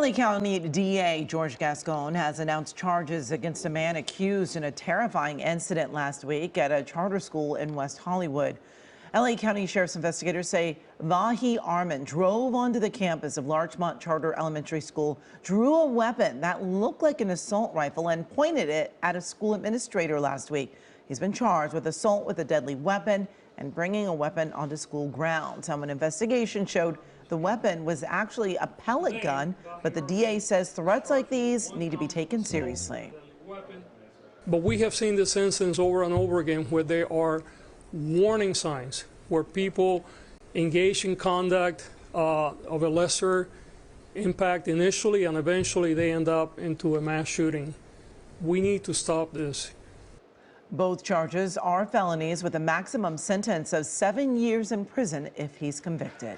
LA County DA George Gascon has announced charges against a man accused in a terrifying incident last week at a charter school in West Hollywood. LA County Sheriff's investigators say Vahi Arman drove onto the campus of Larchmont Charter Elementary School, drew a weapon that looked like an assault rifle and pointed it at a school administrator last week. He's been charged with assault with a deadly weapon and bringing a weapon onto school grounds. An investigation showed the weapon was actually a pellet gun, but the DA says threats like these need to be taken seriously. But we have seen this instance over and over again where there are warning signs, where people engage in conduct of a lesser impact initially, and eventually they end up into a mass shooting. We need to stop this. Both charges are felonies with a maximum sentence of 7 years in prison if he's convicted.